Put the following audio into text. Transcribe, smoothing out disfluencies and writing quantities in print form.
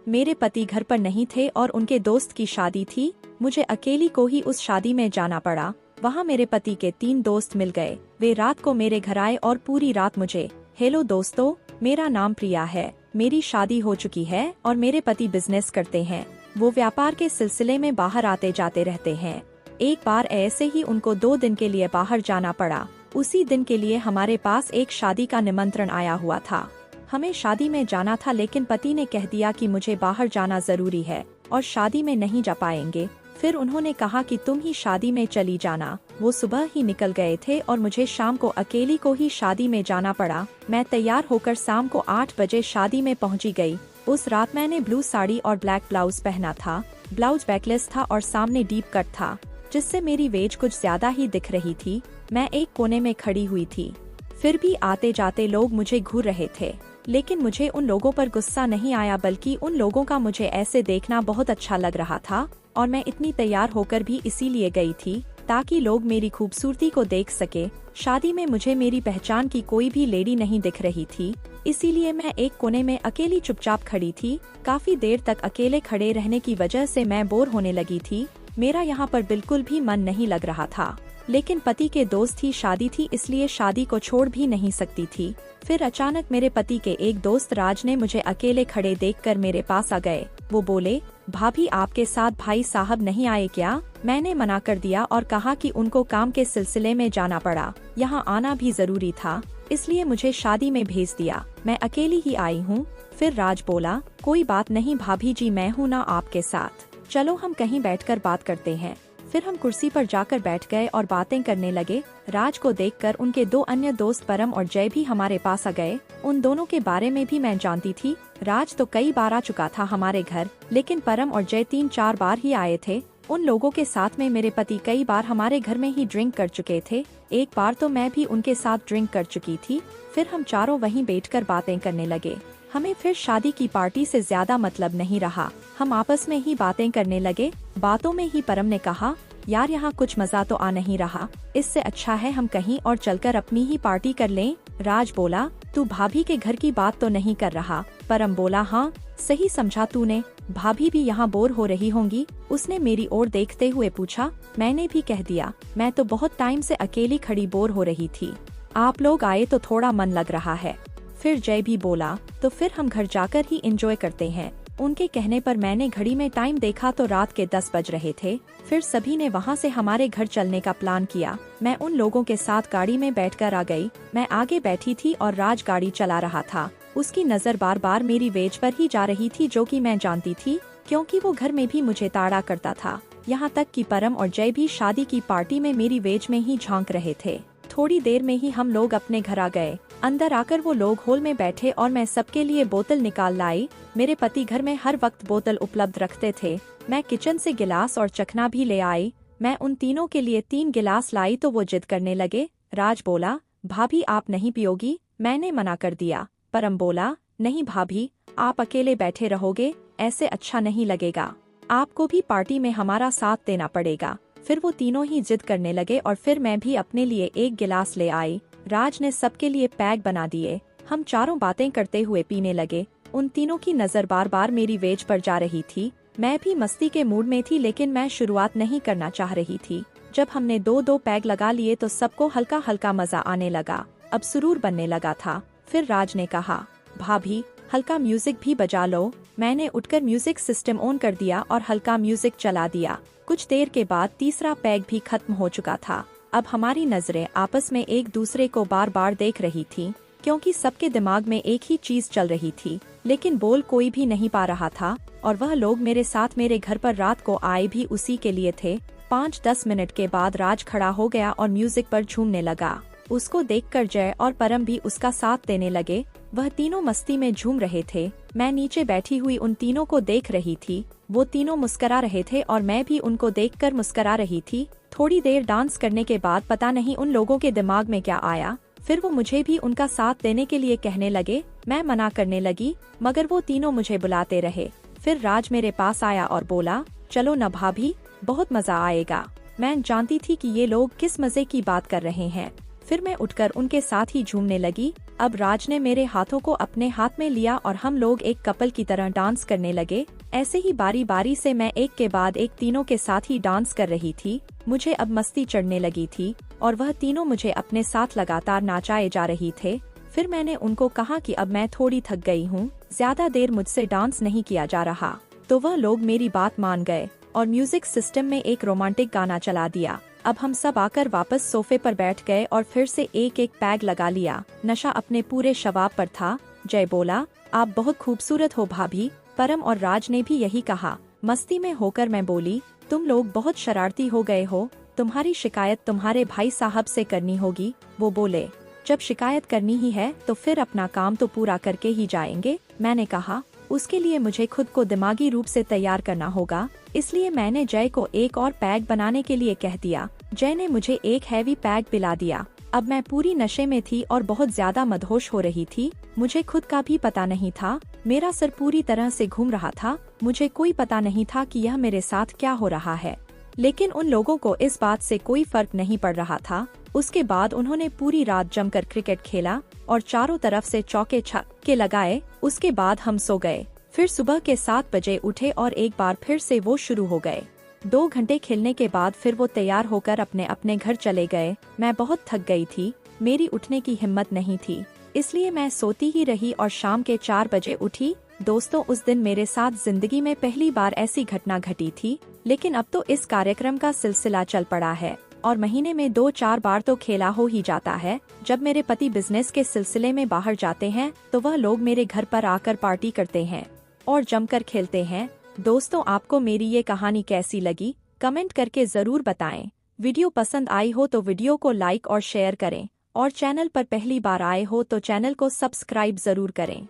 मेरे पति घर पर नहीं थे और उनके दोस्त की शादी थी। मुझे अकेली को ही उस शादी में जाना पड़ा। वहाँ मेरे पति के 3 दोस्त मिल गए। वे रात को मेरे घर आए और पूरी रात मुझे, हेलो दोस्तों, मेरा नाम प्रिया है, मेरी शादी हो चुकी है और मेरे पति बिजनेस करते हैं। वो व्यापार के सिलसिले में बाहर आते जाते रहते हैं। एक बार ऐसे ही उनको 2 दिन के लिए बाहर जाना पड़ा। उसी दिन के लिए हमारे पास एक शादी का निमंत्रण आया हुआ था। हमें शादी में जाना था, लेकिन पति ने कह दिया कि मुझे बाहर जाना जरूरी है और शादी में नहीं जा पाएंगे। फिर उन्होंने कहा कि तुम ही शादी में चली जाना। वो सुबह ही निकल गए थे और मुझे शाम को अकेली को ही शादी में जाना पड़ा। मैं तैयार होकर शाम को 8 बजे शादी में पहुंची गई। उस रात मैंने ब्लू साड़ी और ब्लैक ब्लाउज पहना था। ब्लाउज बैकलेस था और सामने डीप कट था, जिससे मेरी वेज कुछ ज्यादा ही दिख रही थी। मैं एक कोने में खड़ी हुई थी। फिर भी आते जाते लोग मुझे घूर रहे थे, लेकिन मुझे उन लोगों पर गुस्सा नहीं आया, बल्कि उन लोगों का मुझे ऐसे देखना बहुत अच्छा लग रहा था। और मैं इतनी तैयार होकर भी इसीलिए गई थी ताकि लोग मेरी खूबसूरती को देख सके। शादी में मुझे मेरी पहचान की कोई भी लेडी नहीं दिख रही थी, इसीलिए मैं एक कोने में अकेली चुपचाप खड़ी थी। काफी देर तक अकेले खड़े रहने की वजह से मैं बोर होने लगी थी। मेरा यहाँ पर बिल्कुल भी मन नहीं लग रहा था, लेकिन पति के दोस्त की शादी थी, इसलिए शादी को छोड़ भी नहीं सकती थी। फिर अचानक मेरे पति के एक दोस्त राज ने मुझे अकेले खड़े देखकर मेरे पास आ गए। वो बोले, भाभी आपके साथ भाई साहब नहीं आए क्या? मैंने मना कर दिया और कहा कि उनको काम के सिलसिले में जाना पड़ा, यहाँ आना भी जरूरी था, इसलिए मुझे शादी में भेज दिया। मैं अकेली ही आई हूँ। फिर राज बोला, कोई बात नहीं भाभी जी, मैं हूँ ना आपके साथ, चलो हम कहीं बैठकर बात करते हैं। फिर हम कुर्सी पर जाकर बैठ गए और बातें करने लगे। राज को देखकर उनके 2 अन्य दोस्त परम और जय भी हमारे पास आ गए। उन दोनों के बारे में भी मैं जानती थी। राज तो कई बार आ चुका था हमारे घर, लेकिन परम और जय 3-4 बार ही आए थे। उन लोगों के साथ में मेरे पति कई बार हमारे घर में ही ड्रिंक कर चुके थे। एक बार तो मैं भी उनके साथ ड्रिंक कर चुकी थी। फिर हम चारों वहीं बैठकर बातें करने लगे। हमें फिर शादी की पार्टी से ज्यादा मतलब नहीं रहा। हम आपस में ही बातें करने लगे। बातों में ही परम ने कहा, यार यहाँ कुछ मजा तो आ नहीं रहा, इससे अच्छा है हम कहीं और चलकर अपनी ही पार्टी कर लें। राज बोला, तू भाभी के घर की बात तो नहीं कर रहा? परम बोला, हाँ सही समझा तूने, भाभी भी यहाँ बोर हो रही होंगी। उसने मेरी ओर देखते हुए पूछा। मैंने भी कह दिया, मैं तो बहुत टाइम से अकेली खड़ी बोर हो रही थी, आप लोग आए तो थोड़ा मन लग रहा है। फिर जय भी बोला, तो फिर हम घर जाकर ही एंजॉय करते हैं। उनके कहने पर मैंने घड़ी में टाइम देखा तो रात के 10 बज रहे थे। फिर सभी ने वहाँ से हमारे घर चलने का प्लान किया। मैं उन लोगों के साथ गाड़ी में बैठकर आ गई। मैं आगे बैठी थी और राज गाड़ी चला रहा था। उसकी नज़र बार बार मेरी वेज पर ही जा रही थी, जो कि मैं जानती थी, क्योंकि वो घर में भी मुझे ताड़ा करता था। यहाँ तक कि परम और जय भी शादी की पार्टी में मेरी वेज में ही झांक रहे थे। थोड़ी देर में ही हम लोग अपने घर आ गए। अंदर आकर वो लोग हॉल में बैठे और मैं सबके लिए बोतल निकाल लाई। मेरे पति घर में हर वक्त बोतल उपलब्ध रखते थे। मैं किचन से गिलास और चखना भी ले आई। मैं उन तीनों के लिए 3 गिलास लाई तो वो जिद करने लगे। राज बोला, भाभी आप नहीं पियोगी? मैंने मना कर दिया। परम बोला, नहीं भाभी, आप अकेले बैठे रहोगे, ऐसे अच्छा नहीं लगेगा, आपको भी पार्टी में हमारा साथ देना पड़ेगा। फिर वो तीनों ही जिद करने लगे और फिर मैं भी अपने लिए 1 गिलास ले आई। राज ने सबके लिए पैक बना दिए। हम चारों बातें करते हुए पीने लगे। उन तीनों की नज़र बार बार मेरी वेज पर जा रही थी। मैं भी मस्ती के मूड में थी, लेकिन मैं शुरुआत नहीं करना चाह रही थी। जब हमने 2-2 पैग लगा लिए तो सबको हल्का हल्का मजा आने लगा। अब सुरूर बनने लगा था। फिर राज ने कहा, भाभी हल्का म्यूजिक भी बजा लो। मैंने उठकर म्यूजिक सिस्टम ऑन कर दिया और हल्का म्यूजिक चला दिया। कुछ देर के बाद तीसरा पैग भी खत्म हो चुका था। अब हमारी नजरें आपस में एक दूसरे को बार बार देख रही थीं, क्योंकि सबके दिमाग में एक ही चीज चल रही थी, लेकिन बोल कोई भी नहीं पा रहा था। और वह लोग मेरे साथ मेरे घर पर रात को आए भी उसी के लिए थे। 5-10 मिनट के बाद राज खड़ा हो गया और म्यूजिक पर झूमने लगा। उसको देखकर जय और परम भी उसका साथ देने लगे। वह तीनों मस्ती में झूम रहे थे। मैं नीचे बैठी हुई उन तीनों को देख रही थी। वो तीनों मुस्करा रहे थे और मैं भी उनको देखकर मुस्करा रही थी। थोड़ी देर डांस करने के बाद पता नहीं उन लोगों के दिमाग में क्या आया, फिर वो मुझे भी उनका साथ देने के लिए कहने लगे। मैं मना करने लगी, मगर वो तीनों मुझे बुलाते रहे। फिर राज मेरे पास आया और बोला, चलो न भाभी, बहुत मजा आएगा। मैं जानती थी कि ये लोग किस मजे की बात कर रहे हैं। फिर फिर मैं उठकर उनके साथ ही झूमने लगी। अब राज ने मेरे हाथों को अपने हाथ में लिया और हम लोग एक कपल की तरह डांस करने लगे। ऐसे ही बारी बारी से मैं एक के बाद एक तीनों के साथ ही डांस कर रही थी। मुझे अब मस्ती चढ़ने लगी थी और वह तीनों मुझे अपने साथ लगातार नाचाए जा रही थे। फिर मैंने उनको कहा कि अब मैं थोड़ी थक गई हूँ, ज्यादा देर मुझसे डांस नहीं किया जा रहा। तो वह लोग मेरी बात मान गए और म्यूजिक सिस्टम में एक रोमांटिक गाना चला दिया। अब हम सब आकर वापस सोफे पर बैठ गए और फिर से एक एक पैग लगा लिया। नशा अपने पूरे शबाब पर था। जय बोला, आप बहुत खूबसूरत हो भाभी। परम और राज ने भी यही कहा। मस्ती में होकर मैं बोली, तुम लोग बहुत शरारती हो गए हो, तुम्हारी शिकायत तुम्हारे भाई साहब से करनी होगी। वो बोले, जब शिकायत करनी ही है तो फिर अपना काम तो पूरा करके ही जाएंगे। मैंने कहा, उसके लिए मुझे खुद को दिमागी रूप से तैयार करना होगा। इसलिए मैंने जय को एक और पैग बनाने के लिए कह दिया। जय ने मुझे एक हैवी पैग पिला दिया। अब मैं पूरी नशे में थी और बहुत ज्यादा मदहोश हो रही थी। मुझे खुद का भी पता नहीं था। मेरा सर पूरी तरह से घूम रहा था। मुझे कोई पता नहीं था कि यह मेरे साथ क्या हो रहा है, लेकिन उन लोगों को इस बात से कोई फर्क नहीं पड़ रहा था। उसके बाद उन्होंने पूरी रात जमकर क्रिकेट खेला और चारों तरफ से चौके छक्के लगाए। उसके बाद हम सो गए। फिर सुबह के 7 बजे उठे और एक बार फिर से वो शुरू हो गए। 2 घंटे खेलने के बाद फिर वो तैयार होकर अपने अपने घर चले गए। मैं बहुत थक गई थी, मेरी उठने की हिम्मत नहीं थी, इसलिए मैं सोती ही रही और शाम के 4 बजे उठी। दोस्तों, उस दिन मेरे साथ जिंदगी में पहली बार ऐसी घटना घटी थी, लेकिन अब तो इस कार्यक्रम का सिलसिला चल पड़ा है और महीने में 2-4 बार तो खेला हो ही जाता है। जब मेरे पति बिजनेस के सिलसिले में बाहर जाते हैं तो वह लोग मेरे घर पर आकर पार्टी करते हैं और जमकर खेलते हैं। दोस्तों, आपको मेरी ये कहानी कैसी लगी, कमेंट करके जरूर बताएं। वीडियो पसंद आई हो तो वीडियो को लाइक और शेयर करें और चैनल पर पहली बार आए हो तो चैनल को सब्सक्राइब जरूर करें।